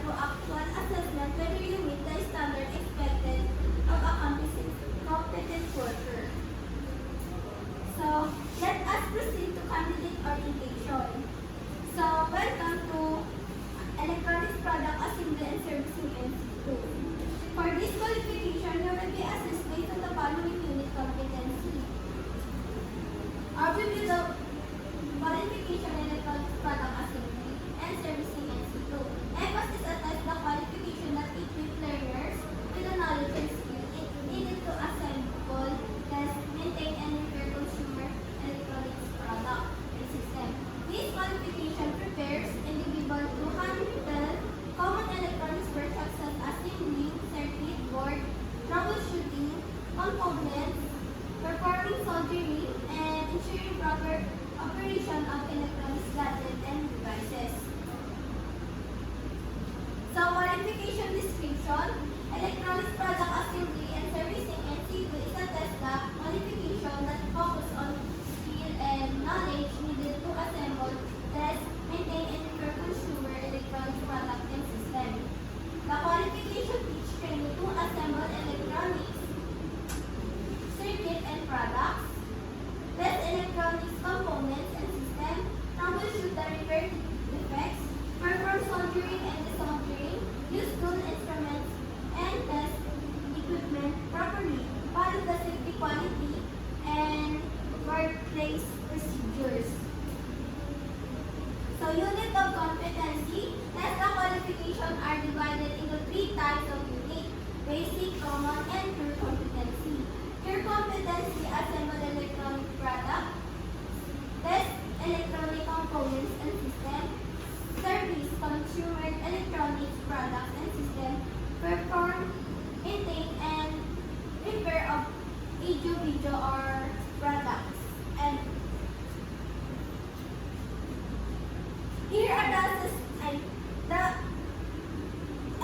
through actual assessment whether you meet the standard expected of a competent worker. So, let us proceed to candidate orientation. So, welcome to Electronics Product Assembly and Servicing NC2. For this qualification, you will be assessed based on the following unit competency. Overview the qualification in Electronics Product Assembly and Servicing NC2. Emphasis attach the qualification that equip learners with the knowledge and skill needed to assemble, test, maintain, and repair consumer electronics product and system. This qualification prepares individual to handle common electronics work such as assembly, circuit board, troubleshooting, components, performing soldering, and ensuring proper operation of electronics gadgets and devices. So, qualification description, electronics product assembly and servicing NC2 is a test lab qualification that focus on skill and knowledge needed to assemble, test, maintain, and repair consumer electronics product and system. The qualification teach training to assemble electronics, circuit and products, test electronics components and system, troubleshoot the repair defects, perform soldering and desoldering, use tool instruments, and test equipment properly, follow the safety quality and workplace procedures. So, unit of competency, test the qualification are divided into 3 types of unit: basic, common, and pure competency. Pure competency, assemble electronic product, test electronic components and system, service consumer electronics products and system, perform, maintain, and repair of audio-video or products. And here are the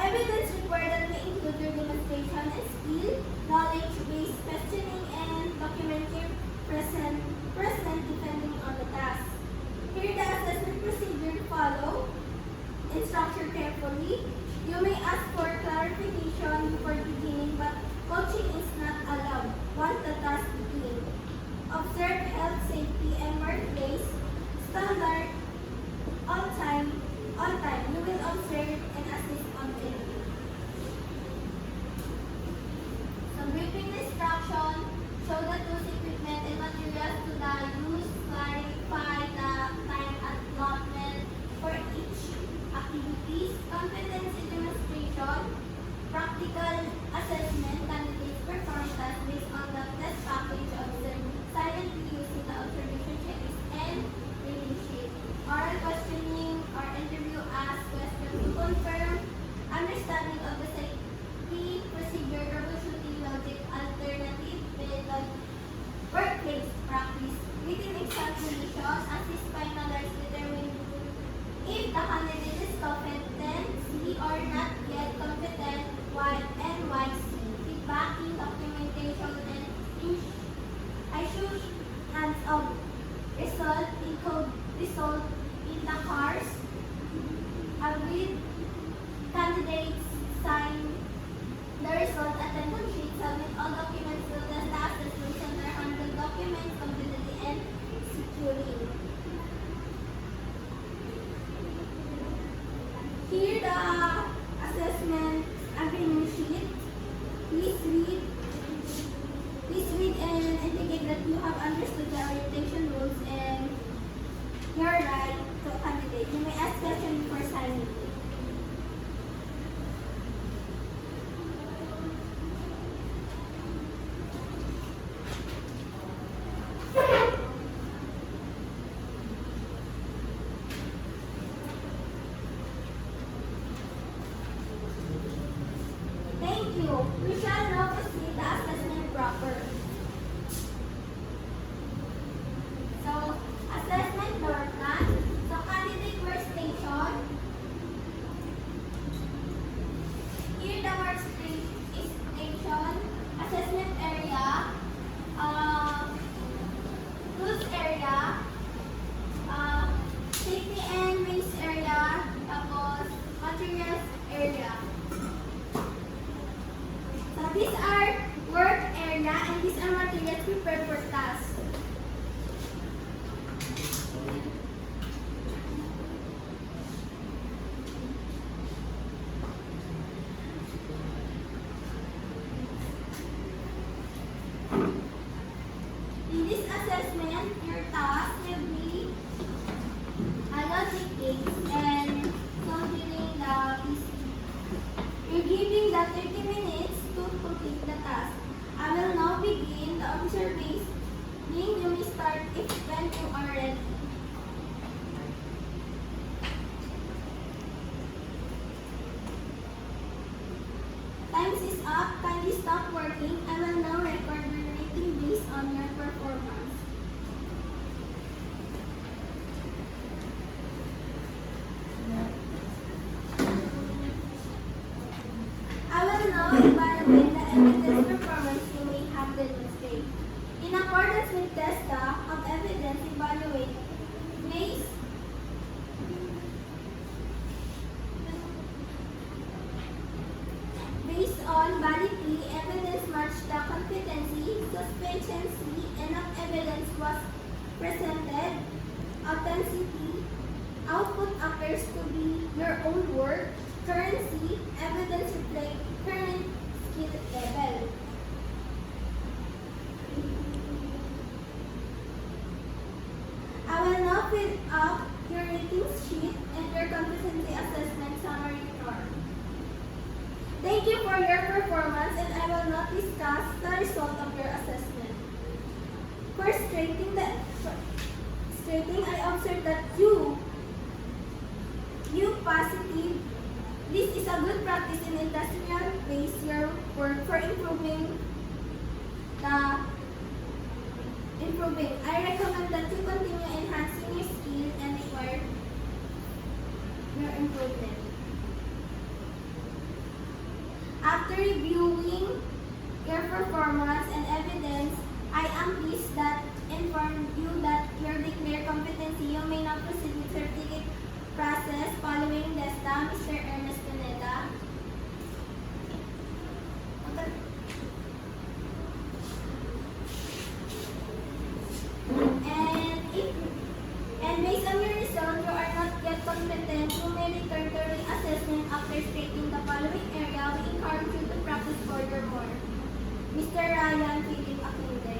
evidence required that may include your demonstration and skill, knowledge-based questioning, and documentary present depending on the task. Here the assessment procedure follow. Instruction carefully. You may ask for clarification before beginning, but coaching is not allowed once the task begins. Observe health, safety, and workplace standard on time. You will observe and assist on delivery. Some briefing instruction, show the tools, equipment, and materials to the use, clarify the time allotment for each activities, competency demonstration, practical assessment, candidates perform tasks based on the test package observed silently using the observation checklist and reading sheet. Oral questioning or interview ask questions to confirm understanding of the safety procedure, troubleshooting logic, alternative method, workplace practice. Written examination, assist finalize determine if the candidate is competent, C, or not yet competent, Y, and YC. Feedbacking, documentation, and issues hands-on. Result in the cars. Agreed candidates sign the result, attendance sheet, submit all documents to the assessment center, handle documents completely and securely. Here the assessment agreement sheet. Please read and indicate that you have understood the orientation rules and your right to candidate. You may ask questions before signing. Thank you. We shall now proceed the assessment proper. So, assessment floor plan. So, candidate workstation. Here the workstation, assessment area, tools area, safety and waste area, tapos materials area. So these are work area and these are materials prepared for tasks. In this assessment, your task will be a logic gates and soldering the PC. You're given the 30 minutes to complete the task. I will now begin the observation. You may start if when you are ready. Time is up. Kindly stop working. I will now record your rating based on your performance. I will now evaluate the evidence performance you may have demonstrated. In accordance with TESTA of evidence evaluate based on validity, evidence matched the competency, sufficiency, enough evidence was presented, authenticity, output appears to be your own work, currency, evidence reflect current skill level. I will now fill up your rating sheet and your competency assessment summary form. Thank you for your performance and I will now discuss the result of your assessment. First, stating I observed that you positive. This is a good practice in industrial base your work for improving. I recommend that you continue enhancing your skill and require your improvement. After reviewing your performance and evidence, I am pleased that inform you that your declared competency you may now proceed with certificate process following DESTA, Mr. Ernest Pineda. And based on your result, you are not yet competent, you may return to reassessment after stating the following area. We encourage you to practice furthermore. Mr. Ryan Philip Akinde.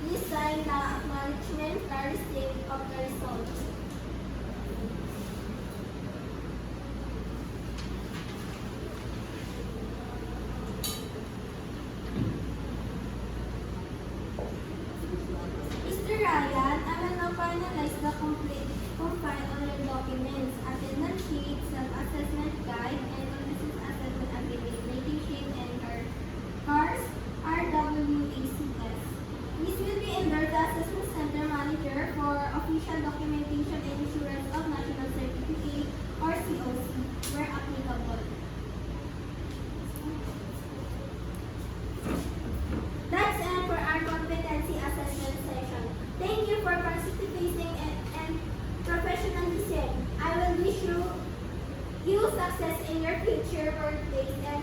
Please sign the acknowledgement receipt of the results. Mr. Ryan, I will now finalize the compile all your documents, attendance sheet, self-assessment guide, and business assessment affidavit, rating sheet, and CARS, RWACS. This will be under the Assessment Center Manager for Official Documentation and Issuance of National Certificate or COC, where applicable. That's it for our competency assessment session. Thank you for participating and professionalism. I will wish you success in your future workplace and